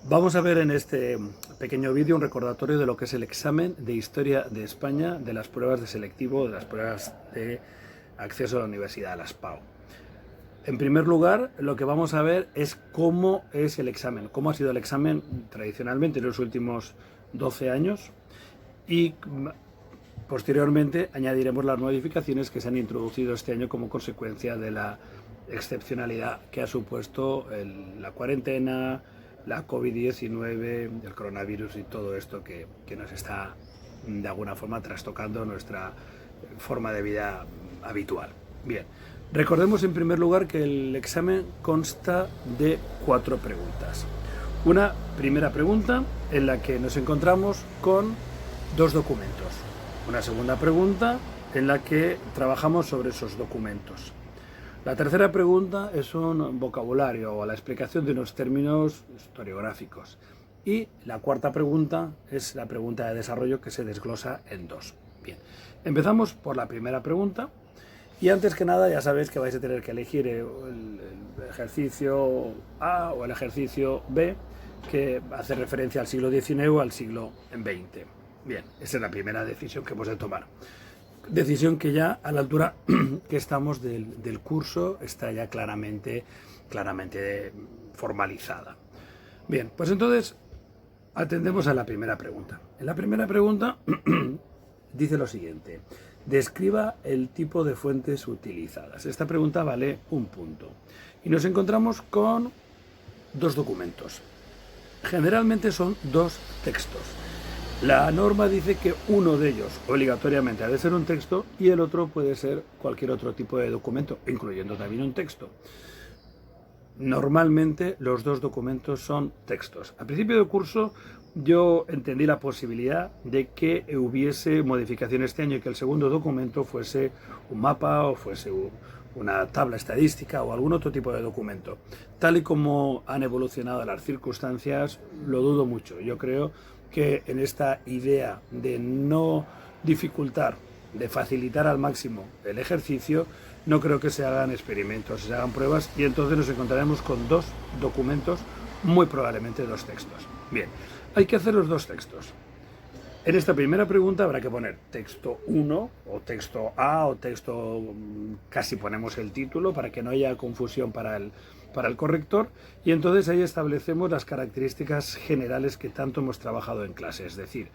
Vamos a ver en este pequeño vídeo un recordatorio de lo que es el examen de Historia de España, de las pruebas de selectivo, de las pruebas de acceso a la universidad, las PAU. En primer lugar, lo que vamos a ver es cómo es el examen, cómo ha sido el examen tradicionalmente en los últimos 12 años y posteriormente añadiremos las modificaciones que se han introducido este año como consecuencia de la excepcionalidad que ha supuesto la cuarentena, la COVID-19, el coronavirus y todo esto que nos está de alguna forma trastocando nuestra forma de vida habitual. Bien, recordemos en primer lugar que el examen consta de 4 preguntas. Una primera pregunta en la que nos encontramos con 2 documentos. Una segunda pregunta en la que trabajamos sobre esos documentos. La tercera pregunta es un vocabulario o la explicación de unos términos historiográficos. Y la cuarta pregunta es la pregunta de desarrollo que se desglosa en 2. Bien, empezamos por la primera pregunta. Y antes que nada ya sabéis que vais a tener que elegir el ejercicio A o el ejercicio B, que hace referencia al siglo XIX o al siglo XX. Bien, esa es la primera decisión que hemos de tomar. Decisión que ya a la altura que estamos del curso está ya claramente formalizada. Bien, pues entonces atendemos a la primera pregunta. En la primera pregunta dice lo siguiente: describa el tipo de fuentes utilizadas. Esta pregunta vale 1 punto. Y nos encontramos con 2 documentos. Generalmente son 2 textos. La norma dice que uno de ellos obligatoriamente ha de ser un texto y el otro puede ser cualquier otro tipo de documento, incluyendo también un texto. Normalmente los 2 documentos son textos. Al principio del curso yo entendí la posibilidad de que hubiese modificación este año y que el segundo documento fuese un mapa o fuese una tabla estadística o algún otro tipo de documento. Tal y como han evolucionado las circunstancias, lo dudo mucho. Yo creo que en esta idea de no dificultar, de facilitar al máximo el ejercicio, no creo que se hagan experimentos, se hagan pruebas y entonces nos encontraremos con 2 documentos, muy probablemente 2 textos. Bien, hay que hacer los 2 textos. En esta primera pregunta habrá que poner texto 1 o texto A o texto, casi ponemos el título para que no haya confusión para el corrector, y entonces ahí establecemos las características generales que tanto hemos trabajado en clase, es decir,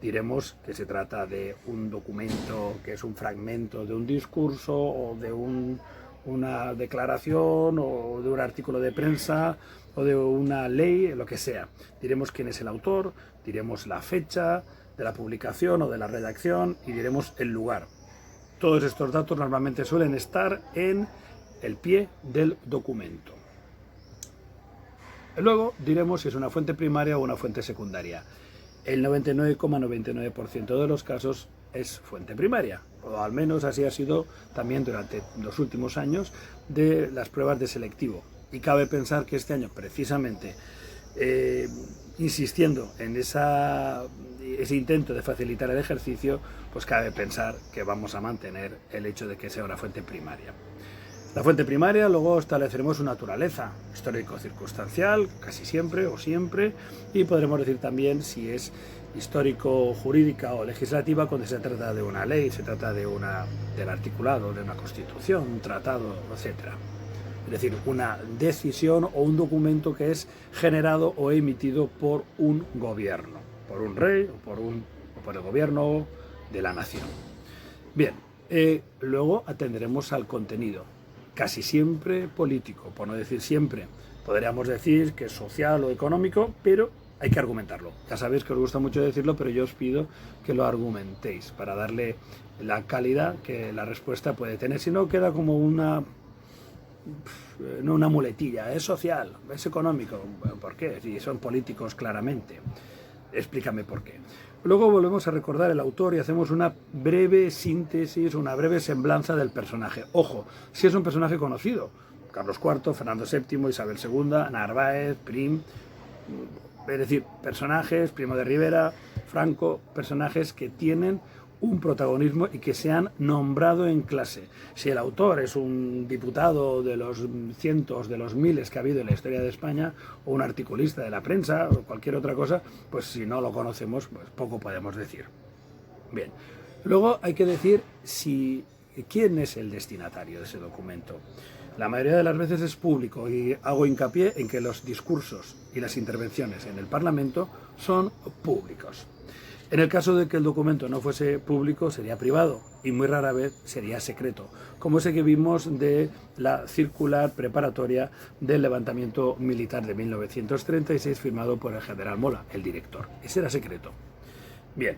diremos que se trata de un documento que es un fragmento de un discurso o de una declaración o de un artículo de prensa o de una ley, lo que sea. Diremos quién es el autor, diremos la fecha de la publicación o de la redacción y diremos el lugar. Todos estos datos normalmente suelen estar en el pie del documento. Luego diremos si es una fuente primaria o una fuente secundaria. El 99,99% de los casos es fuente primaria, o al menos así ha sido también durante los últimos años de las pruebas de selectivo. Y cabe pensar que este año, precisamente, insistiendo en ese intento de facilitar el ejercicio, pues cabe pensar que vamos a mantener el hecho de que sea una fuente primaria. La fuente primaria luego estableceremos su naturaleza, histórico-circunstancial, casi siempre o siempre, y podremos decir también si es histórico-jurídica o legislativa cuando se trata de una ley, se trata del articulado, de una constitución, un tratado, etc. Es decir, una decisión o un documento que es generado o emitido por un gobierno, por un rey o por el gobierno de la nación. Bien, luego atenderemos al contenido, casi siempre político, por no decir siempre. Podríamos decir que es social o económico, pero hay que argumentarlo. Ya sabéis que os gusta mucho decirlo, pero yo os pido que lo argumentéis para darle la calidad que la respuesta puede tener. Si no, queda como no una muletilla, es social, es económico. ¿Por qué? Si son políticos claramente. Explícame por qué. Luego volvemos a recordar el autor y hacemos una breve síntesis, una breve semblanza del personaje. Ojo, si es un personaje conocido, Carlos IV, Fernando VII, Isabel II, Narváez, Prim, es decir, personajes, Primo de Rivera, Franco, personajes que tienen un protagonismo y que se han nombrado en clase. Si el autor es un diputado de los cientos, de los miles que ha habido en la historia de España, o un articulista de la prensa, o cualquier otra cosa, pues si no lo conocemos, pues poco podemos decir. Bien, luego hay que decir quién es el destinatario de ese documento. La mayoría de las veces es público y hago hincapié en que los discursos y las intervenciones en el Parlamento son públicos. En el caso de que el documento no fuese público, sería privado y muy rara vez sería secreto, como ese que vimos de la circular preparatoria del levantamiento militar de 1936 firmado por el general Mola, el director. Ese era secreto. Bien,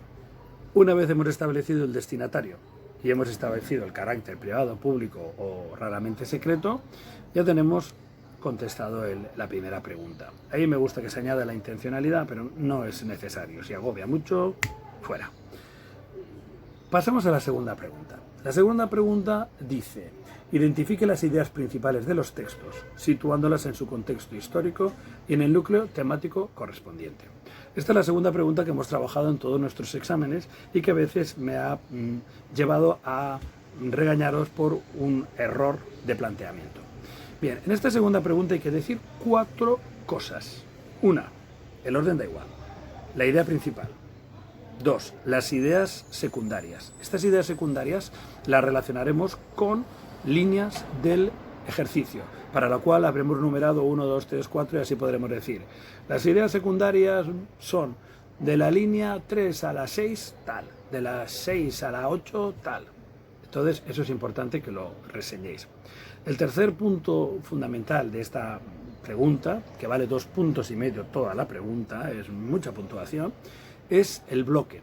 una vez hemos establecido el destinatario y hemos establecido el carácter privado, público o raramente secreto, ya tenemos contestado la primera pregunta. Ahí me gusta que se añada la intencionalidad, pero no es necesario. Si agobia mucho, fuera. Pasamos a la segunda pregunta. La segunda pregunta dice: identifique las ideas principales de los textos, situándolas en su contexto histórico y en el núcleo temático correspondiente. Esta es la segunda pregunta que hemos trabajado en todos nuestros exámenes y que a veces me ha llevado a regañaros por un error de planteamiento. Bien, en esta segunda pregunta hay que decir 4 cosas. 1, el orden da igual. La idea principal. 2, las ideas secundarias. Estas ideas secundarias las relacionaremos con líneas del ejercicio, para lo cual habremos numerado 1, 2, 3, 4 y así podremos decir: las ideas secundarias son de la línea 3 a la 6 tal, de la 6 a la 8 tal. Entonces eso es importante que lo reseñéis. El tercer punto fundamental de esta pregunta, que vale 2,5 puntos toda la pregunta, es mucha puntuación, es el bloque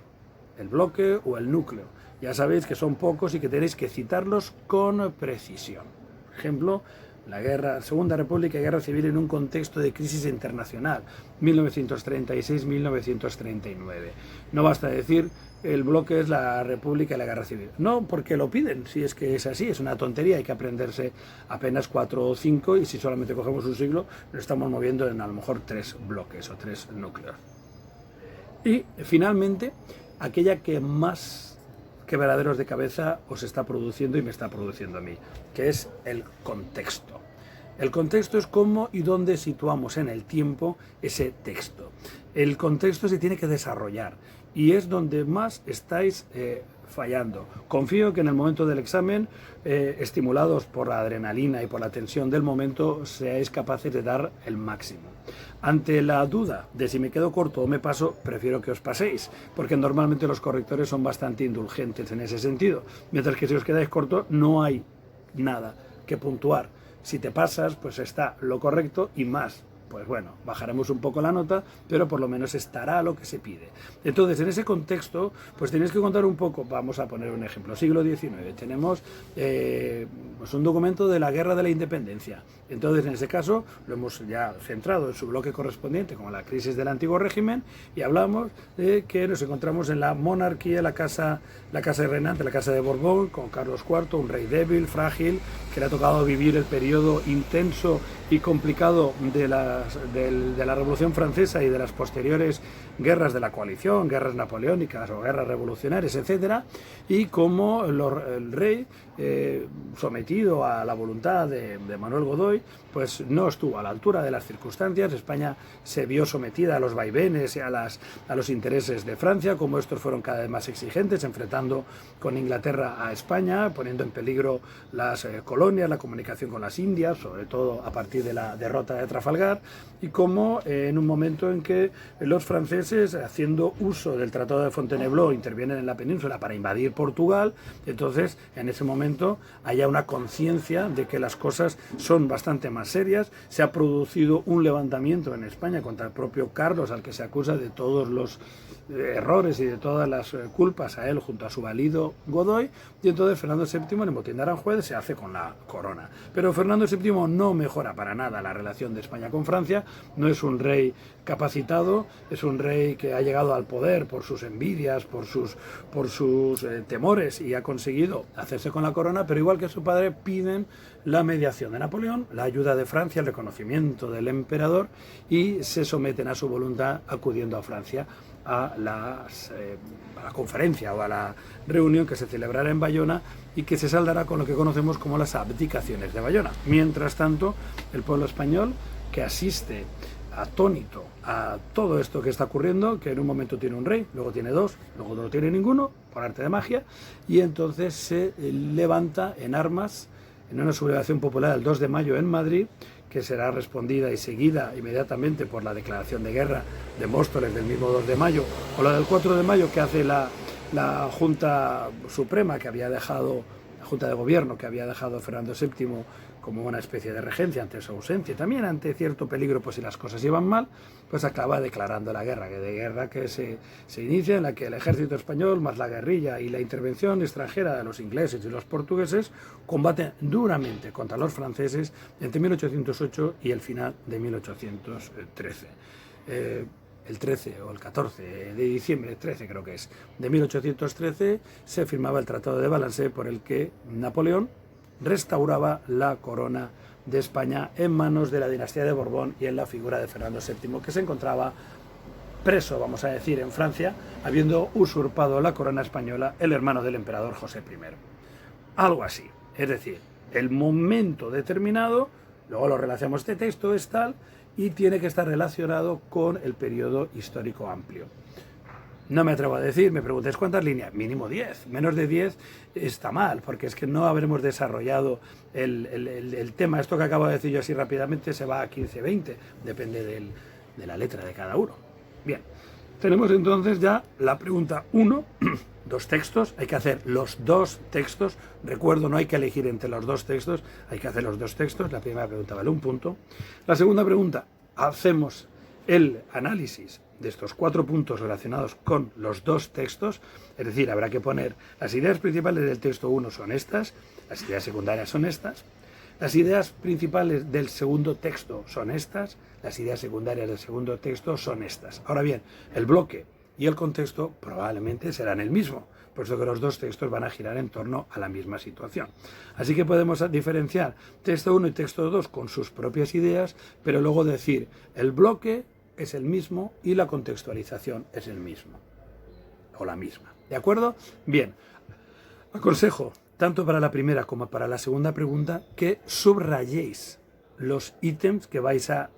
o el núcleo. Ya sabéis que son pocos y que tenéis que citarlos con precisión. Por ejemplo, la Segunda República y Guerra Civil en un contexto de crisis internacional, 1936-1939. No basta decir el bloque es la República y la Guerra Civil. No, porque lo piden, si es que es así, es una tontería, hay que aprenderse apenas 4 o 5 y si solamente cogemos un siglo, nos estamos moviendo en a lo mejor 3 bloques o 3 núcleos. Y finalmente, aquella que más quebraderos de cabeza os está produciendo y me está produciendo a mí, que es el contexto. El contexto es cómo y dónde situamos en el tiempo ese texto. El contexto se tiene que desarrollar y es donde más estáis fallando. Confío que en el momento del examen, estimulados por la adrenalina y por la tensión del momento, seáis capaces de dar el máximo. Ante la duda de si me quedo corto o me paso, prefiero que os paséis, porque normalmente los correctores son bastante indulgentes en ese sentido, mientras que si os quedáis corto no hay nada que puntuar. Si te pasas, pues está lo correcto y más. Pues bueno, bajaremos un poco la nota, pero por lo menos estará lo que se pide. Entonces, en ese contexto, pues tenéis que contar un poco, vamos a poner un ejemplo, siglo XIX, tenemos pues un documento de la Guerra de la Independencia. Entonces, en ese caso, lo hemos ya centrado en su bloque correspondiente, como la crisis del antiguo régimen, y hablamos de que nos encontramos en la monarquía, la casa reinante, la casa de Borbón, con Carlos IV, un rey débil, frágil, que le ha tocado vivir el periodo intenso y complicado de la Revolución Francesa y de las posteriores guerras de la coalición, guerras napoleónicas o guerras revolucionarias, etcétera, y cómo el rey, sometido a la voluntad de Manuel Godoy, pues no estuvo a la altura de las circunstancias. España se vio sometida a los vaivenes y a los intereses de Francia, como estos fueron cada vez más exigentes, enfrentando con Inglaterra a España, poniendo en peligro las colonias, la comunicación con las Indias, sobre todo a partir de la derrota de Trafalgar, y cómo en un momento en que los franceses, haciendo uso del Tratado de Fontainebleau, intervienen en la península para invadir Portugal, entonces en ese momento haya una conciencia de que las cosas son bastante más serias. Se ha producido un levantamiento en España contra el propio Carlos, al que se acusa de todos los errores y de todas las culpas a él junto a su valido Godoy, y entonces Fernando VII en el motín de Aranjuez se hace con la corona. Pero Fernando VII no mejora para nada la relación de España con Francia, no es un rey capacitado, es un rey que ha llegado al poder por sus envidias, por sus temores, y ha conseguido hacerse con la corona, pero igual que su padre piden la mediación de Napoleón, la ayuda de Francia, el reconocimiento del emperador, y se someten a su voluntad acudiendo a Francia. a la conferencia o a la reunión que se celebrará en Bayona y que se saldará con lo que conocemos como las abdicaciones de Bayona. Mientras tanto, el pueblo español, que asiste atónito a todo esto que está ocurriendo, que en un momento tiene un rey, luego tiene dos, luego no tiene ninguno, por arte de magia, y entonces se levanta en armas en una sublevación popular el 2 de mayo en Madrid, que será respondida y seguida inmediatamente por la declaración de guerra de Móstoles del mismo 2 de mayo, o la del 4 de mayo que hace la Junta Suprema, que había dejado, la Junta de Gobierno, que había dejado Fernando VII como una especie de regencia ante su ausencia, y también ante cierto peligro, pues si las cosas iban mal, pues acaba declarando la guerra, que se inicia, en la que el ejército español, más la guerrilla y la intervención extranjera de los ingleses y los portugueses, combaten duramente contra los franceses entre 1808 y el final de 1813. El 13 o el 14 de diciembre, 13 creo que es, de 1813, se firmaba el Tratado de Valence, por el que Napoleón restauraba la corona de España en manos de la dinastía de Borbón y en la figura de Fernando VII, que se encontraba preso, vamos a decir, en Francia, habiendo usurpado la corona española el hermano del emperador José I. Algo así, es decir, el momento determinado, luego lo relacionamos, este texto es tal, y tiene que estar relacionado con el periodo histórico amplio. No me atrevo a decir, me preguntáis cuántas líneas, mínimo 10, menos de 10 está mal, porque es que no habremos desarrollado el tema. Esto que acabo de decir yo así rápidamente se va a 15, 20, depende de la letra de cada uno. Bien, tenemos entonces ya la pregunta 1, dos textos, hay que hacer los dos textos, recuerdo, no hay que elegir entre los dos textos, hay que hacer los dos textos. La primera pregunta vale 1 punto. La segunda pregunta, hacemos el análisis de estos 4 puntos relacionados con los dos textos, es decir, habrá que poner las ideas principales del texto 1 son estas, las ideas secundarias son estas, las ideas principales del segundo texto son estas, las ideas secundarias del segundo texto son estas. Ahora bien, el bloque y el contexto probablemente serán el mismo, puesto que los dos textos van a girar en torno a la misma situación. Así que podemos diferenciar texto 1 y texto 2 con sus propias ideas, pero luego decir el bloque es el mismo y la contextualización es el mismo, o la misma. ¿De acuerdo? Bien, aconsejo, tanto para la primera como para la segunda pregunta, que subrayéis los ítems que vais a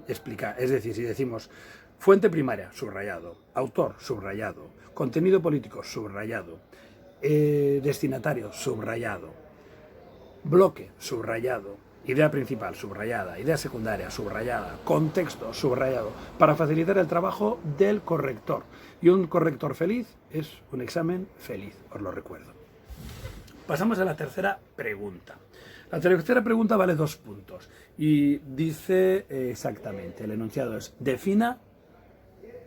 explicar. Es decir, si decimos fuente primaria, subrayado, autor, subrayado, contenido político, subrayado, destinatario, subrayado, bloque, subrayado, idea principal, subrayada, idea secundaria, subrayada, contexto, subrayado, para facilitar el trabajo del corrector. Y un corrector feliz es un examen feliz, os lo recuerdo. Pasamos a la tercera pregunta. La tercera pregunta vale 2 puntos y dice exactamente, el enunciado es: defina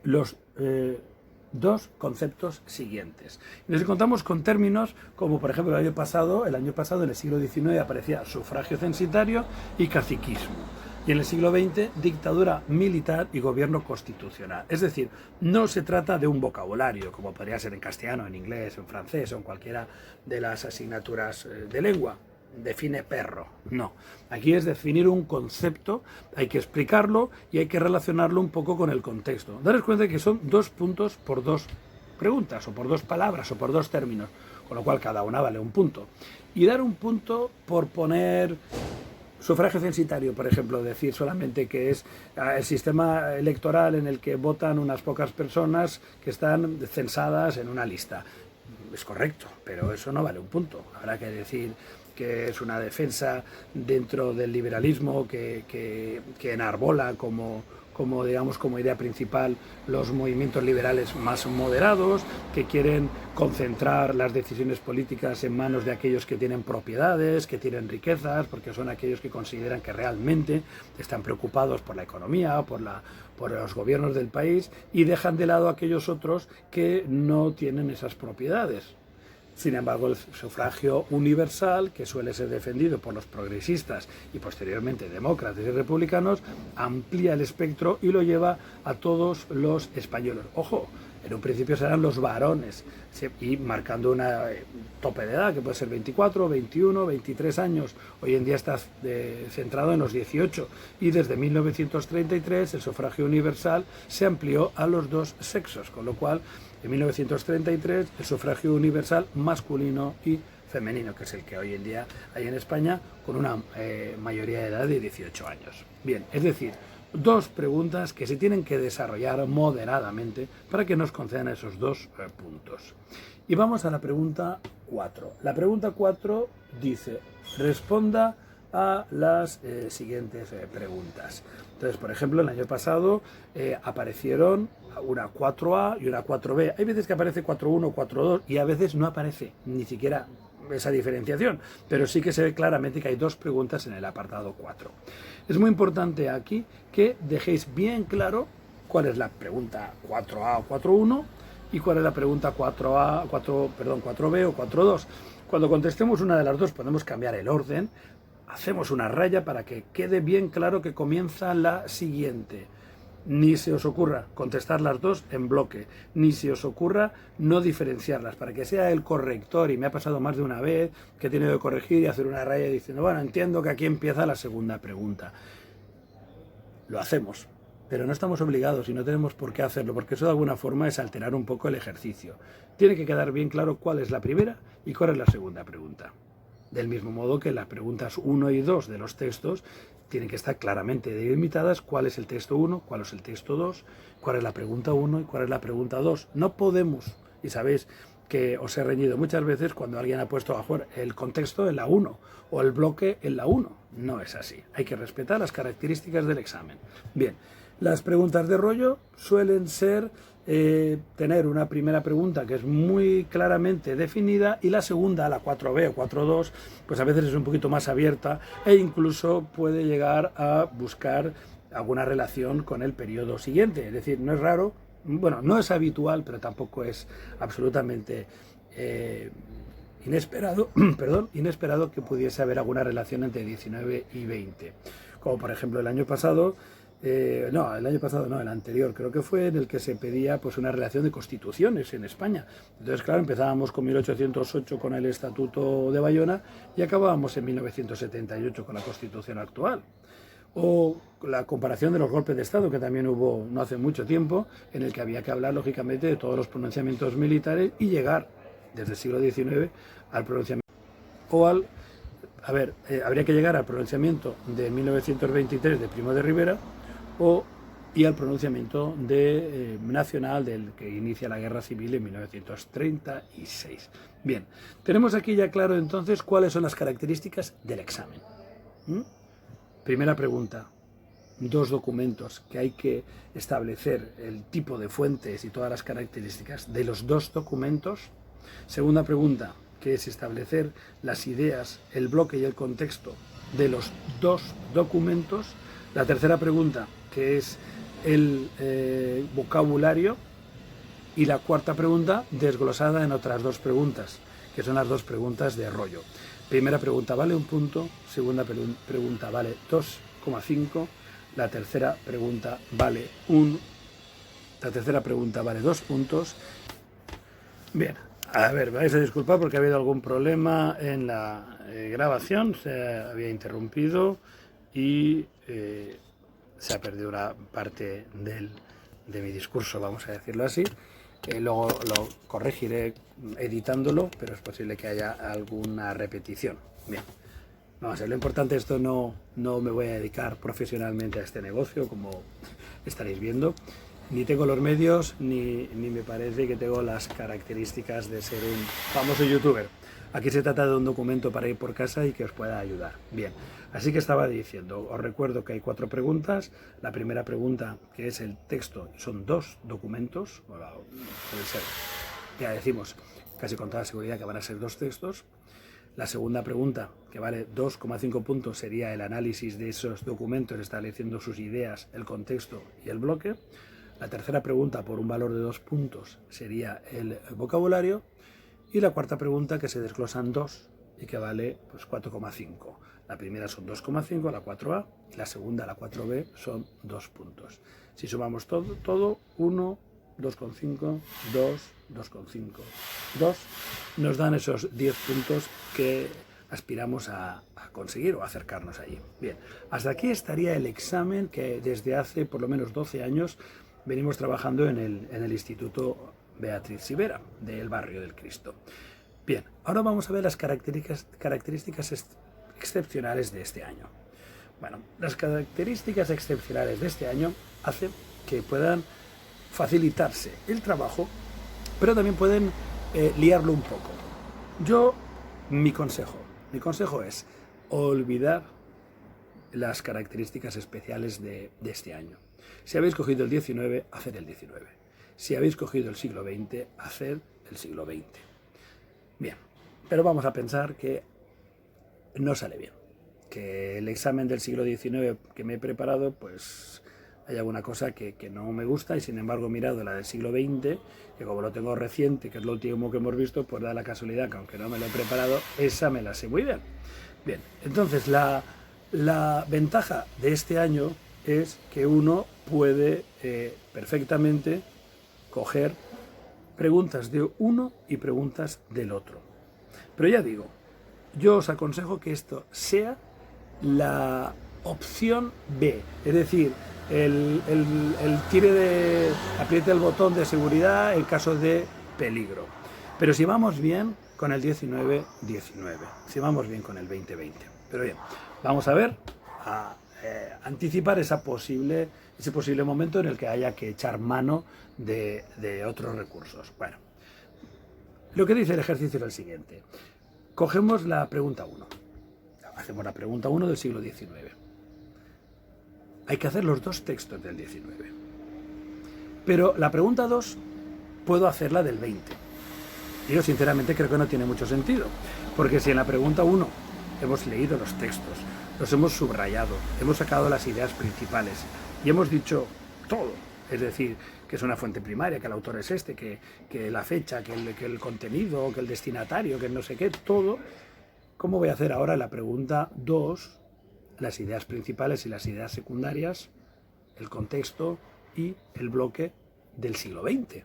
los dos conceptos siguientes. Y nos encontramos con términos como, por ejemplo, el año pasado, en el siglo XIX, aparecía sufragio censitario y caciquismo. Y en el siglo XX, dictadura militar y gobierno constitucional. Es decir, no se trata de un vocabulario, como podría ser en castellano, en inglés, en francés o en cualquiera de las asignaturas de lengua. Define perro. No. Aquí es definir un concepto, hay que explicarlo y hay que relacionarlo un poco con el contexto. Daros cuenta que son 2 puntos por 2 preguntas, o por 2 palabras, o por 2 términos, con lo cual cada una vale 1 punto. Y dar 1 punto por poner sufragio censitario, por ejemplo, decir solamente que es el sistema electoral en el que votan unas pocas personas que están censadas en una lista. Es correcto, pero eso no vale 1 punto. Habrá que decir que es una defensa dentro del liberalismo que enarbola como idea principal los movimientos liberales más moderados, que quieren concentrar las decisiones políticas en manos de aquellos que tienen propiedades, que tienen riquezas, porque son aquellos que consideran que realmente están preocupados por la economía, por los gobiernos del país, y dejan de lado a aquellos otros que no tienen esas propiedades. Sin embargo, el sufragio universal, que suele ser defendido por los progresistas y posteriormente demócratas y republicanos, amplía el espectro y lo lleva a todos los españoles. Ojo, En un principio serán los varones, y marcando una tope de edad, que puede ser 24, 21, 23 años. Hoy en día está centrado en los 18, y desde 1933 el sufragio universal se amplió a los dos sexos, con lo cual en 1933 el sufragio universal masculino y femenino, que es el que hoy en día hay en España, con una mayoría de edad de 18 años. Bien, es decir, dos preguntas que se tienen que desarrollar moderadamente para que nos concedan esos dos puntos. Y vamos a la pregunta 4. La pregunta 4 dice, responda a las siguientes preguntas. Entonces, por ejemplo, el año pasado aparecieron una 4A y una 4B. Hay veces que aparece 4.1, 4.2 y a veces no aparece ni siquiera esa diferenciación, pero sí que se ve claramente que hay dos preguntas en el apartado 4. Es muy importante aquí que dejéis bien claro cuál es la pregunta 4A o 4.1 y cuál es la pregunta 4B o 4.2. Cuando contestemos una de las dos podemos cambiar el orden, hacemos una raya para que quede bien claro que comienza la siguiente. Ni se os ocurra contestar las dos en bloque, ni se os ocurra no diferenciarlas, para que sea el corrector, y me ha pasado más de una vez que he tenido que corregir y hacer una raya diciendo, bueno, entiendo que aquí empieza la segunda pregunta. Lo hacemos, pero no estamos obligados y no tenemos por qué hacerlo, porque eso de alguna forma es alterar un poco el ejercicio. Tiene que quedar bien claro cuál es la primera y cuál es la segunda pregunta. Del mismo modo que las preguntas 1 y 2 de los textos tienen que estar claramente delimitadas cuál es el texto 1, cuál es el texto 2, cuál es la pregunta 1 y cuál es la pregunta 2. No podemos, y sabéis que os he reñido muchas veces cuando alguien ha puesto el contexto en la 1 o el bloque en la 1. No es así. Hay que respetar las características del examen. Bien, las preguntas de rollo suelen ser tener una primera pregunta que es muy claramente definida y la segunda, la 4B o 4.2, pues a veces es un poquito más abierta e incluso puede llegar a buscar alguna relación con el periodo siguiente. Es decir, no es raro, bueno, no es habitual, pero tampoco es absolutamente inesperado que pudiese haber alguna relación entre 19 y 20. Como por ejemplo el año pasado, el anterior, creo que fue en el que se pedía pues una relación de constituciones en España. Entonces, claro, empezábamos con 1808 con el Estatuto de Bayona y acabábamos en 1978 con la Constitución actual. O la comparación de los golpes de Estado, que también hubo no hace mucho tiempo, en el que había que hablar, lógicamente, de todos los pronunciamientos militares y llegar, desde el siglo XIX, al pronunciamiento habría que llegar al pronunciamiento de 1923 de Primo de Rivera y al pronunciamiento nacional del que inicia la Guerra Civil en 1936. Bien, tenemos aquí ya claro entonces cuáles son las características del examen. Primera pregunta, dos documentos que hay que establecer el tipo de fuentes y todas las características de los dos documentos. Segunda pregunta, que es establecer las ideas, el bloque y el contexto de los dos documentos. La tercera pregunta, que es el vocabulario. Y la cuarta pregunta, desglosada en otras dos preguntas, que son las dos preguntas de rollo. Primera pregunta vale 1 punto, segunda pregunta vale 2,5, la tercera pregunta vale 2 puntos. Bien. A ver, vais a disculpar porque ha habido algún problema en la grabación, se había interrumpido y se ha perdido una parte de mi discurso, vamos a decirlo así. Luego lo corregiré editándolo, pero es posible que haya alguna repetición. Bien, vamos a ver, lo importante, esto no me voy a dedicar profesionalmente a este negocio, como estaréis viendo. Ni tengo los medios, ni me parece que tengo las características de ser un famoso youtuber. Aquí se trata de un documento para ir por casa y que os pueda ayudar. Bien, así que estaba diciendo, os recuerdo que hay 4 preguntas. La primera pregunta, que es el texto, son 2 documentos. Bueno, puede ser, ya decimos, casi con toda seguridad que van a ser 2 textos. La segunda pregunta, que vale 2,5 puntos, sería el análisis de esos documentos, estableciendo sus ideas, el contexto y el bloque. La tercera pregunta, por un valor de 2 puntos, sería el vocabulario. Y la cuarta pregunta, que se desglosan 2 y que vale pues 4,5. La primera son 2,5, la 4A, y la segunda, la 4B, son 2 puntos. Si sumamos todo 1, 2,5, 2, 2,5, 2, nos dan esos 10 puntos que aspiramos a conseguir o acercarnos allí. Bien, hasta aquí estaría el examen que desde hace por lo menos 12 años venimos trabajando en el Instituto Beatriz Sivera del Barrio del Cristo. Bien, ahora vamos a ver las características excepcionales de este año. Bueno, las características excepcionales de este año hacen que puedan facilitarse el trabajo, pero también pueden liarlo un poco. Mi consejo es olvidar las características especiales de este año. Si habéis cogido el 19, hacer el 19. Si habéis cogido el siglo XX, hacer el siglo XX. Bien, pero vamos a pensar que no sale bien, que el examen del siglo XIX que me he preparado, pues hay alguna cosa que no me gusta, y sin embargo he mirado la del siglo XX, que como lo tengo reciente, que es lo último que hemos visto, pues da la casualidad que aunque no me lo he preparado, esa me la sé muy bien. Bien, entonces la ventaja de este año es que uno puede perfectamente coger preguntas de uno y preguntas del otro. Pero ya digo, yo os aconsejo que esto sea la opción B, es decir, el apriete el botón de seguridad en caso de peligro. Pero si vamos bien con el 19, 19, si vamos bien con el 20, 20. Pero bien, vamos a ver, a anticipar ese posible momento en el que haya que echar mano de otros recursos. Bueno, lo que dice el ejercicio es el siguiente. Cogemos la pregunta 1. Hacemos la pregunta 1 del siglo XIX. Hay que hacer los dos textos del 19. Pero la pregunta 2 puedo hacerla del 20. Y yo sinceramente creo que no tiene mucho sentido. Porque si en la pregunta 1 hemos leído los textos, los hemos subrayado, hemos sacado las ideas principales y hemos dicho todo, es decir, que es una fuente primaria, que el autor es este, que la fecha, que el contenido, que el destinatario, que no sé qué, todo. ¿Cómo voy a hacer ahora la pregunta 2, las ideas principales y las ideas secundarias, el contexto y el bloque del siglo XX?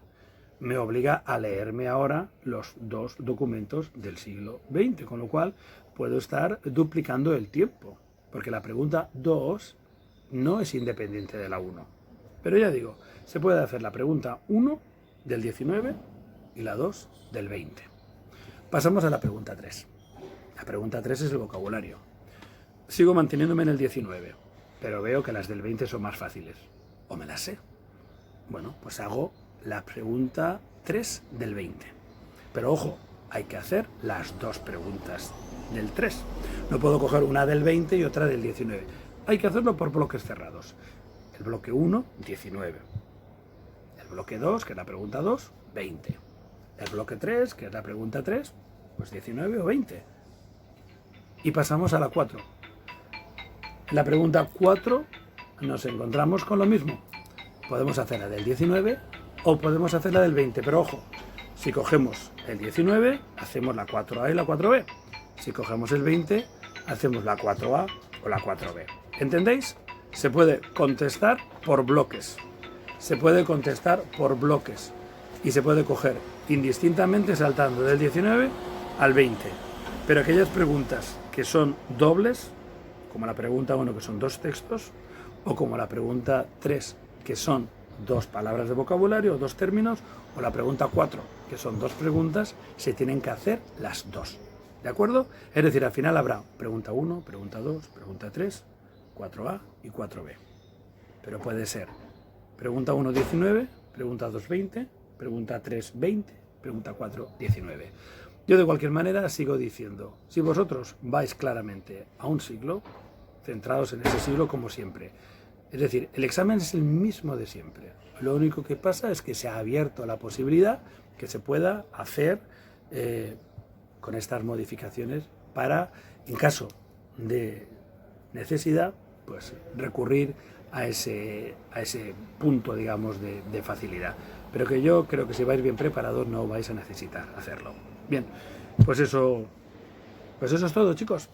Me obliga a leerme ahora los dos documentos del siglo XX, con lo cual puedo estar duplicando el tiempo, porque la pregunta 2 no es independiente de la 1. Pero ya digo, se puede hacer la pregunta 1 del 19 y la 2 del 20. Pasamos a la pregunta 3. La pregunta 3 es el vocabulario. Sigo manteniéndome en el 19, pero veo que las del 20 son más fáciles. ¿O me las sé? Bueno, pues hago la pregunta 3 del 20. Pero ojo, hay que hacer las dos preguntas del 3. No puedo coger una del 20 y otra del 19. Hay que hacerlo por bloques cerrados. El bloque 1, 19. El bloque 2, que es la pregunta 2, 20. El bloque 3, que es la pregunta 3, pues 19 o 20. Y pasamos a la 4. En la pregunta 4 nos encontramos con lo mismo. Podemos hacer la del 19 o podemos hacer la del 20, pero ojo, si cogemos el 19, hacemos la 4A y la 4B. Si cogemos el 20, hacemos la 4A o la 4B. ¿Entendéis? Se puede contestar por bloques. Se puede contestar por bloques. Y se puede coger indistintamente saltando del 19 al 20. Pero aquellas preguntas que son dobles, como la pregunta 1, que son dos textos, o como la pregunta 3, que son dos palabras de vocabulario o dos términos, o la pregunta 4, que son dos preguntas, se tienen que hacer las dos. ¿De acuerdo? Es decir, al final habrá pregunta 1, pregunta 2, pregunta 3, 4A y 4B. Pero puede ser pregunta 1, 19, pregunta 2, 20, pregunta 3, 20, pregunta 4, 19. Yo de cualquier manera sigo diciendo, si vosotros vais claramente a un siglo, centrados en ese siglo como siempre. Es decir, el examen es el mismo de siempre. Lo único que pasa es que se ha abierto la posibilidad que se pueda hacer con estas modificaciones para, en caso de necesidad, pues recurrir a ese punto, digamos, de facilidad. Pero que yo creo que si vais bien preparados no vais a necesitar hacerlo. Bien, pues eso es todo, chicos.